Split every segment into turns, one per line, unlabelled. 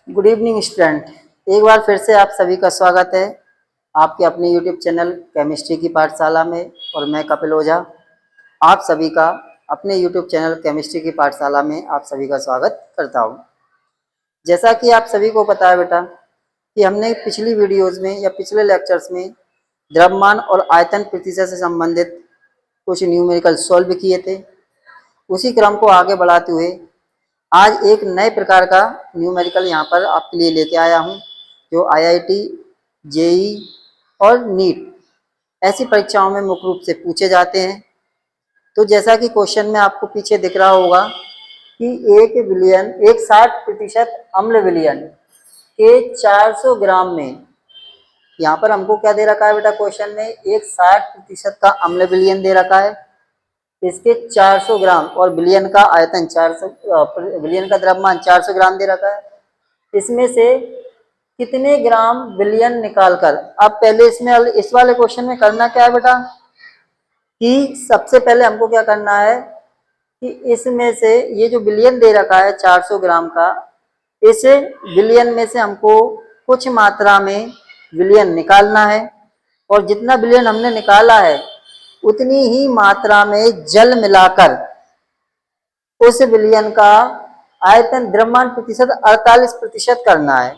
Good evening student. एक बार फिर से आप सभी का स्वागत है आपके अपने यूट्यूब चैनल केमिस्ट्री की पाठशाला में। और मैं कपिल ओझा आप सभी का अपने यूट्यूब चैनल केमिस्ट्री की पाठशाला में आप सभी का स्वागत करता हूं। जैसा कि आप सभी को पता है बेटा कि हमने पिछली वीडियोस में या पिछले लेक्चर्स में द्रव्यमान और आयतन प्रतिशत से संबंधित कुछ न्यूमेरिकल सॉल्व किए थे। उसी क्रम को आगे बढ़ाते हुए आज एक नए प्रकार का न्यूमेरिकल यहाँ पर आपके लिए लेके आया हूँ, जो आईआईटी, जेई और नीट ऐसी परीक्षाओं में मुख्य रूप से पूछे जाते हैं। तो जैसा कि क्वेश्चन में आपको पीछे दिख रहा होगा कि 60% अम्ल विलयन के 400 ग्राम में, यहाँ पर हमको क्या दे रखा है बेटा क्वेश्चन में, एक 60% का अम्ल विलयन दे रखा है। इसके 400 ग्राम और विलयन का आयतन 400, विलयन का द्रव्यमान 400 ग्राम दे रखा है। इसमें से कितने ग्राम विलयन निकालकर, अब पहले इसमें इस वाले क्वेश्चन में करना क्या है बेटा कि सबसे पहले हमको क्या करना है कि इसमें से ये जो विलयन दे रखा है 400 ग्राम का, इस विलयन में से हमको कुछ मात्रा में विलयन निकालना है। और जितना विलयन हमने निकाला है उतनी ही मात्रा में जल मिलाकर उस विलयन का आयतन द्रव्यमान प्रतिशत 48% करना है।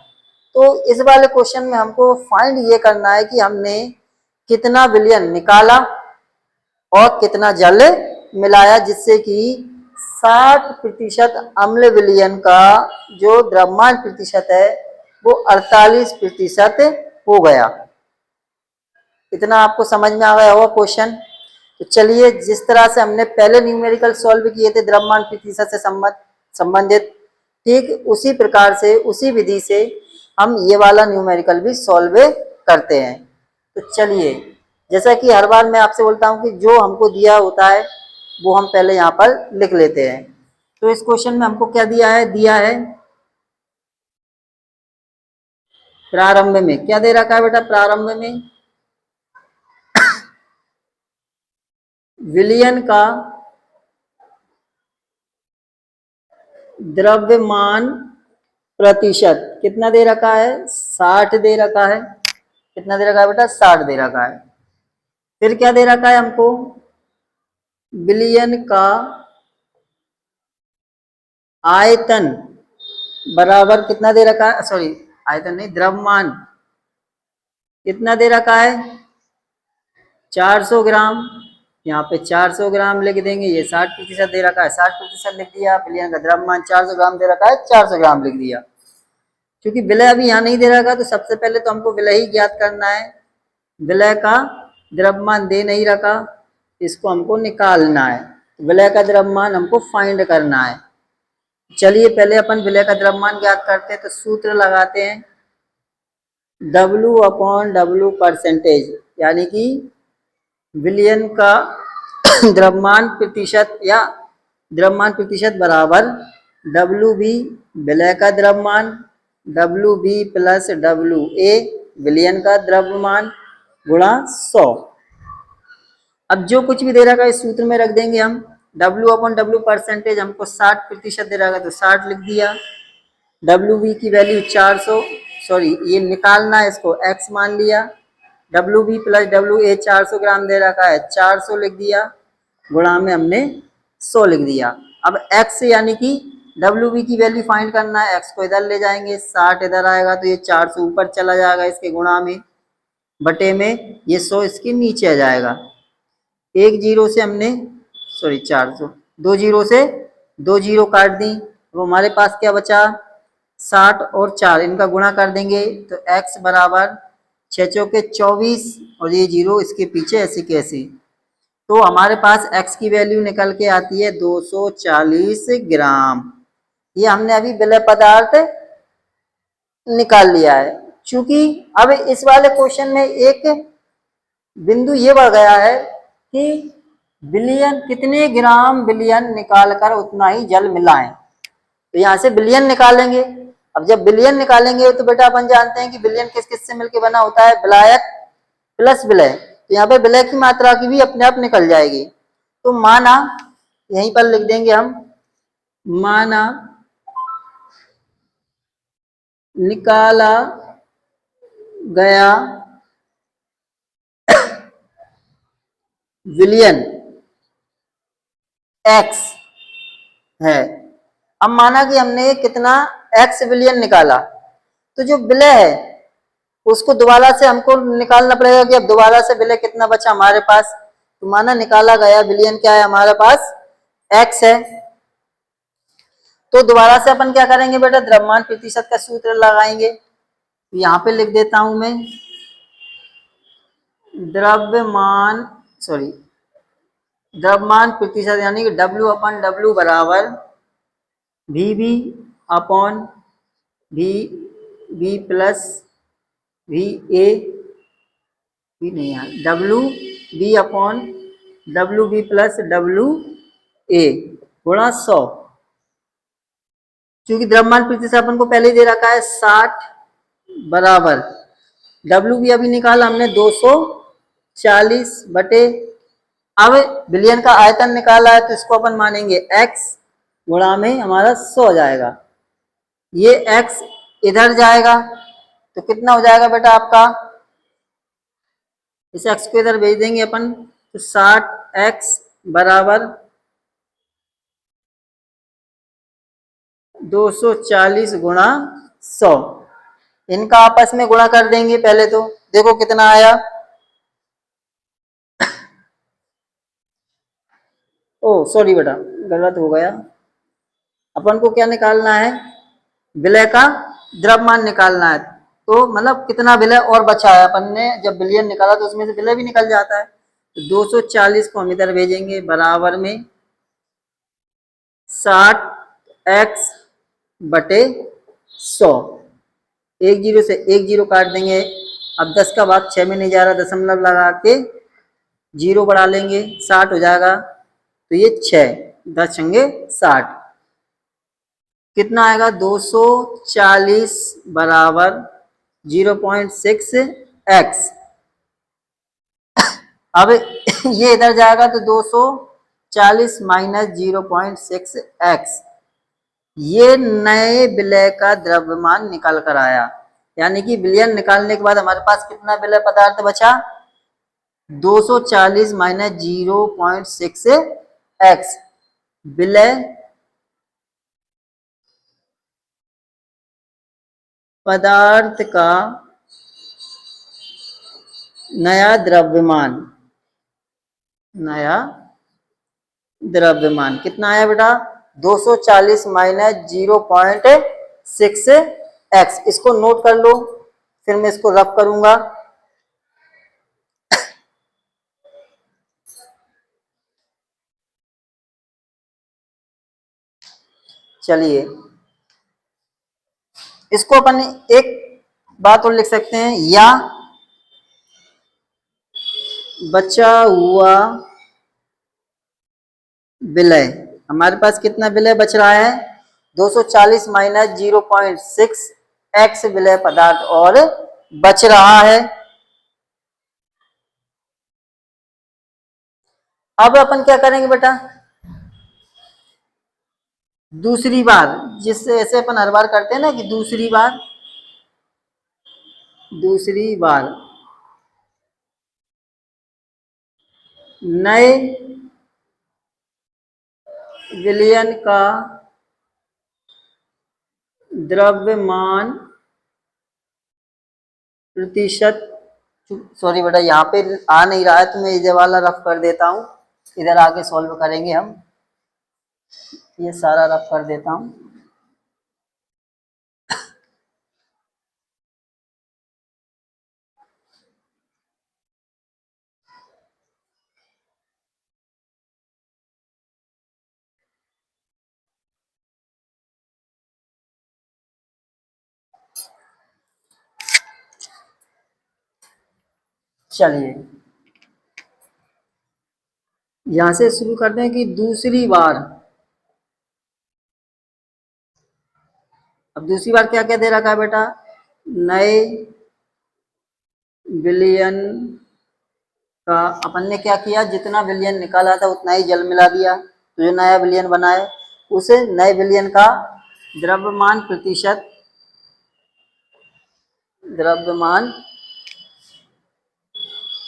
तो इस वाले क्वेश्चन में हमको फाइंड ये करना है कि हमने कितना विलयन निकाला और कितना जल मिलाया, जिससे कि 60% अम्ल विलयन का जो द्रव्यमान प्रतिशत है वो 48% हो गया। इतना आपको समझ में आ गया होगा क्वेश्चन। तो चलिए, जिस तरह से हमने पहले न्यूमेरिकल सॉल्व किए थे द्रव्यमान प्रतिशत से संबंधित, ठीक उसी प्रकार से, उसी विधि से हम ये वाला न्यूमेरिकल भी सॉल्व करते हैं। तो चलिए, जैसा कि हर बार मैं आपसे बोलता हूं कि जो हमको दिया होता है वो हम पहले यहाँ पर लिख लेते हैं। तो इस क्वेश्चन में हमको क्या दिया है प्रारंभ में क्या दे रखा है बेटा, प्रारंभ में विलयन का द्रव्यमान प्रतिशत कितना दे रखा है, 60 दे रखा है। कितना दे रखा है बेटा, 60 दे रखा है। फिर क्या दे रखा है हमको, विलयन का आयतन बराबर कितना दे रखा है, सॉरी आयतन नहीं, द्रव्यमान कितना दे रखा है, 400 ग्राम। यहाँ पे 400 ग्राम लिख देंगे, ये 60% दे रखा है, 60% लिख दिया। विलयन का द्रव्यमान 400 ग्राम दे रखा है, 400 ग्राम लिख दिया। क्योंकि विलय अभी यहाँ नहीं दे रखा तो सबसे पहले तो हमको विलय ही ज्ञात करना है। विलय का द्रव्यमान दे नहीं रखा, इसको हमको निकालना है। विलय का द्रव्यमान हमको फाइंड करना है। चलिए पहले अपन विलय का द्रव्यमान ज्ञात करते हैं। तो सूत्र लगाते हैं W/W परसेंटेज, यानी कि विलयन का द्रव्यमान प्रतिशत या द्रव्यमान प्रतिशत बराबर WB विलय का द्रव्यमान, WB प्लस WA विलयन का द्रव्यमान गुणा 100। अब जो कुछ भी दे रखा है इस सूत्र में रख देंगे हम। W/W परसेंटेज हमको 60% दे रखा है तो 60 लिख दिया। WB की वैल्यू 400, सॉरी ये निकालना है, इसको x मान लिया। WB प्लस WA 400 ग्राम दे रखा है, 400 लिख दिया, गुणा में हमने 100 लिख दिया। अब x यानी कि WB की वैल्यू फाइंड करना है, x को इधर ले जाएंगे, 60 इधर आएगा तो ये 400 ऊपर चला जाएगा इसके गुणा में, बटे में ये 100 इसके नीचे आ जाएगा। एक जीरो से हमने, सॉरी 400, 2 जीरो से 2 जीरो काट दी, तो हमारे पास क्या बचा, 60 और 4 इनका गुणा कर देंगे तो x बराबर 6 चौके 24 और ये जीरो इसके पीछे ऐसे कैसे, तो हमारे पास x की वैल्यू निकल के आती है 240 ग्राम। ये हमने अभी विलय पदार्थ निकाल लिया है। चूंकि अब इस वाले क्वेश्चन में एक बिंदु ये बढ़ गया है कि विलयन कितने ग्राम विलयन निकालकर उतना ही जल मिलाएं। तो यहाँ से विलयन निकालेंगे। अब जब विलयन निकालेंगे तो बेटा अपन जानते हैं कि विलयन किस किस से मिलकर बना होता है, विलायक प्लस विलय। तो यहाँ पे विलय की मात्रा की भी अपने आप निकल जाएगी। तो माना, यहीं पर लिख देंगे हम, माना निकाला गया विलयन एक्स है। अब माना कि हमने कितना एक्स विलयन निकाला, तो जो विलय है उसको दोबारा से हमको निकालना पड़ेगा कि अब दोबारा से विलय कितना बचा हमारे पास। तो माना निकाला गया विलयन क्या है हमारे पास, एक्स है। तो दोबारा से अपन क्या करेंगे बेटा, द्रव्यमान प्रतिशत का सूत्र लगाएंगे। यहां पे लिख देता हूं मैं, द्रव्यमान सॉरी द्रव्यमान प्रतिशत यानी कि W अपन W बराबर VB upon V plus VA, भी नहीं है, WB upon WB plus WA गुणा 100। क्योंकि द्रव्यमान प्रतिशत अपन को पहले ही दे रखा है 60 बराबर WB अभी निकाला हमने 240 बटे, अब विलयन का आयतन निकाला है तो इसको अपन मानेंगे x गुणा में हमारा 100 हो जाएगा। ये x इधर जाएगा तो कितना हो जाएगा बेटा आपका, इस x को इधर भेज देंगे अपन तो 60x बराबर 240 गुणा 100। इनका आपस में गुणा कर देंगे पहले, तो देखो कितना आया। ओ सॉरी बेटा गलत हो गया, अपन को क्या निकालना है, विलय का द्रव्यमान निकालना है। तो मतलब कितना विलय और बचा है, अपन ने जब विलयन निकाला तो उसमें से विलय भी निकल जाता है। तो 240 को हम इधर भेजेंगे बराबर में 60x बटे 100। एक जीरो से एक जीरो काट देंगे। अब 10 का भाग 6 में नहीं जा रहा, दशमलव लगा के जीरो बढ़ा लेंगे, 60 हो जाएगा। तो ये 6 10 छंगे 60, कितना आएगा 240 बराबर 0.6x। अब ये इधर जाएगा तो 240 माइनस 0.6x, ये नए विलय का द्रव्यमान निकल कर आया। यानी कि विलयन निकालने के बाद हमारे पास कितना विलय पदार्थ बचा, 240 माइनस 0.6x विलय पदार्थ का नया द्रव्यमान कितना आया बेटा, 240 माइनस 0.6x। इसको नोट कर लो, फिर मैं इसको रफ करूंगा। चलिए इसको अपन एक बात और लिख सकते हैं, या बचा हुआ विलय, हमारे पास कितना विलय बच रहा है, 240 माइनस 0.6x विलय पदार्थ और बच रहा है। अब अपन क्या करेंगे बेटा, दूसरी बार, जिससे ऐसे अपन हर बार करते हैं ना कि दूसरी बार नए विलयन का द्रव्यमान प्रतिशत, सॉरी बेटा यहाँ पे आ नहीं रहा है तो मैं इधर वाला रफ कर देता हूँ, इधर आके सॉल्व करेंगे हम। ये सारा रफ कर देता हूँ। चलिए यहां से शुरू करते हैं कि दूसरी बार, अब दूसरी बार क्या क्या दे रखा है बेटा, नए विलयन का, अपन ने क्या किया, जितना विलयन निकाला था उतना ही जल मिला दिया, तो जो नया विलयन बना है उसे नए विलयन का द्रव्यमान प्रतिशत द्रव्यमान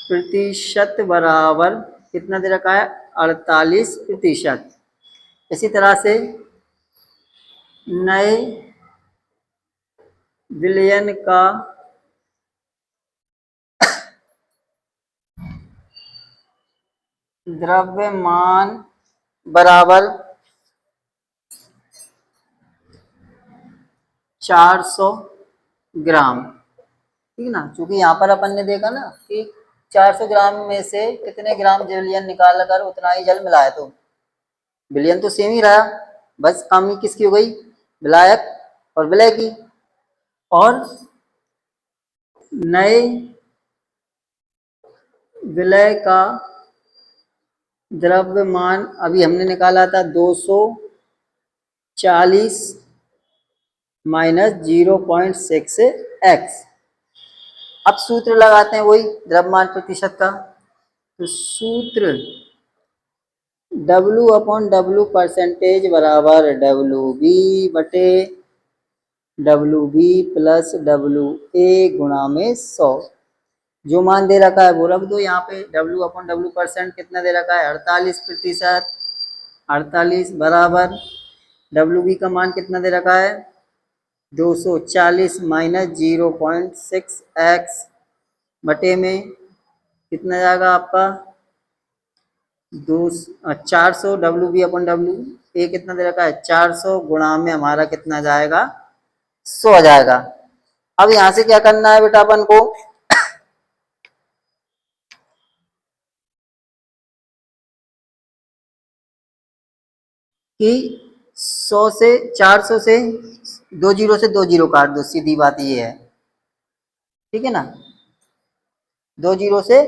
प्रतिशत बराबर कितना दे रखा है, 48%। इसी तरह से नए विलयन का द्रव्यमान बराबर 400 ग्राम। ठीक ना, क्योंकि यहाँ पर अपन ने देखा ना कि 400 ग्राम में से कितने ग्राम विलयन निकाल कर उतना ही जल मिलाया, तो विलयन तो सेम ही रहा, बस कमी किसकी हो गई, विलायक और विलय की। और नए विलय का द्रव्यमान अभी हमने निकाला था 240 माइनस 0.6 एक्स। अब सूत्र लगाते हैं वही द्रव्यमान प्रतिशत का, तो सूत्र W अपॉन W परसेंटेज बराबर WB बटे WB प्लस WA गुणा में 100। जो मान दे रखा है वो रख दो यहाँ पे। W अपॉन W परसेंट कितना दे रखा है, 48%। 48 बराबर WB का मान कितना दे रखा है, 240 माइनस 0.6 एक्स बटे में कितना जाएगा आपका 400। WB अपॉन WA कितना दे रखा है 400 गुणा में हमारा कितना जाएगा 100 आ जाएगा। अब यहाँ से क्या करना है बेटा अपन को, कि 100 से 400 से 2 जीरो से 2 जीरो काट दो, सीधी बात ये है। ठीक है ना, 2 जीरो से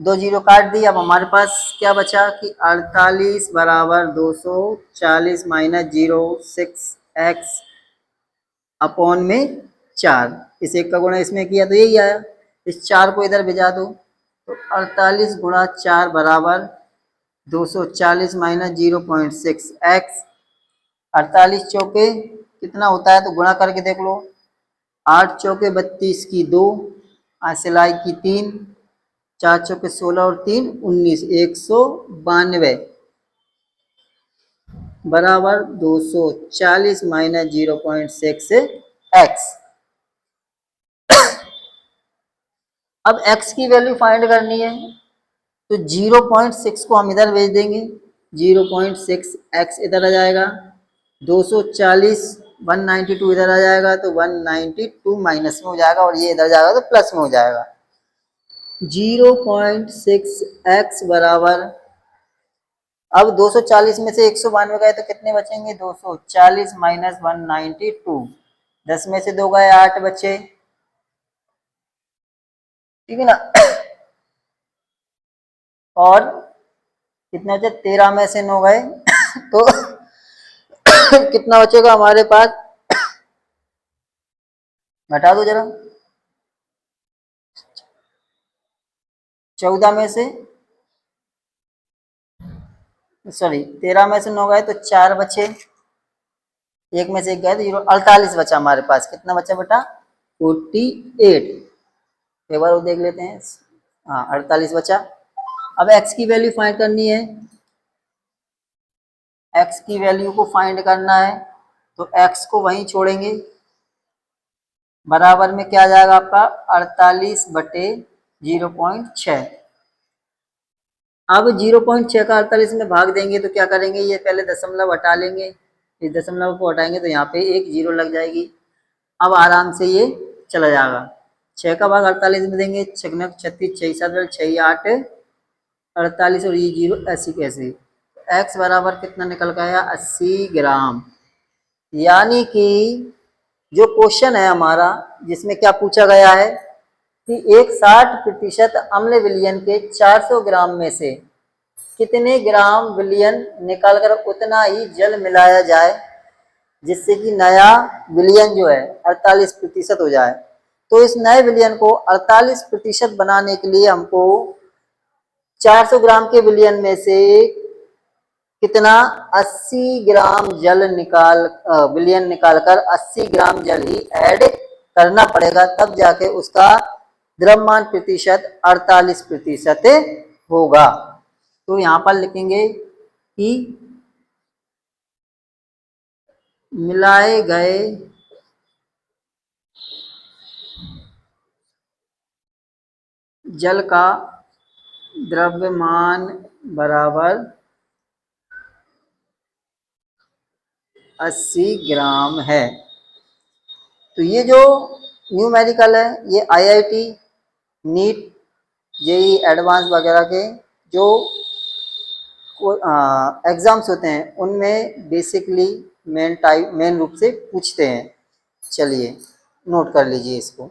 2 जीरो काट दी। अब हमारे पास क्या बचा कि 48 बराबर 240 माइनस 0.6 एक्स अपॉन में 4। इस एक का गुणा इसमें किया तो यही आया, इस 4 को इधर भिजा दो, तो 48 गुणा 4 बराबर 240 माइनस 0.6 एक्स। 48 चौके कितना होता है तो गुणा करके देख लो, 8 चौके 32 की 2, सिलाई की 3, 4 चौके 16 और 3 19, 192 बराबर 240 माइनस 0.6 एक्स। अब x की वैल्यू फाइंड करनी है, तो 0.6 को हम इधर भेज देंगे, 0.6 x इधर आ जाएगा, 240 192 इधर आ जाएगा, तो 192 माइनस में हो जाएगा और ये इधर जाएगा तो प्लस में हो जाएगा। 0.6 x बराबर, अब 240 में से 192 गए तो कितने बचेंगे, 240 माइनस 192, 10 में से 2 गए 8 बचे। ठीक है ना, और कितने बचे, 13 में से 9 गए तो कितना बचेगा हमारे पास, घटा दो जरा, 14 में से सॉरी 13 में से 9 गए तो 4 बचे, एक में से 1 गए तो 48 बचा हमारे पास। कितना बचा बेटा, 48। एक बार वो देख लेते हैं, हाँ 48 बचा। अब x की वैल्यू फाइंड करनी है, x की वैल्यू को फाइंड करना है तो x को वहीं छोड़ेंगे, बराबर में क्या आ जाएगा आपका 48 बटे 0.6। अब 0.6 का 48 में भाग देंगे तो क्या करेंगे, ये पहले दशमलव हटा लेंगे, इस दशमलव को हटाएंगे तो यहाँ पे एक जीरो लग जाएगी। अब आराम से ये चला जाएगा, 6 का भाग 48 में देंगे, 6 36, 6 7 6 8 48 और ये जीरो ऐसी कैसे, x बराबर कितना निकल गया 80 ग्राम। यानी कि जो क्वेश्चन है हमारा जिसमें क्या पूछा गया है कि एक 60% अम्ल विलयन के 400 ग्राम में से कितने ग्राम विलयन निकालकर उतना ही जल मिलाया जाए जिससे कि नया विलयन जो है 48% हो जाए। तो इस नए विलयन को 48% बनाने के लिए हमको 400 ग्राम के विलयन में से कितना 80 ग्राम जल विलयन निकालकर 80 ग्राम जल ही ऐड करना पड़ेगा, तब जाके उसका द्रव्यमान प्रतिशत 48% होगा। तो यहाँ पर लिखेंगे कि मिलाए गए जल का द्रव्यमान बराबर 80 ग्राम है। तो ये जो न्यूमेरिकल है ये आईआईटी, नीट, जेई एडवांस वगैरह के जो एग्जाम्स होते हैं उनमें बेसिकली मेन रूप से पूछते हैं। चलिए नोट कर लीजिए इसको।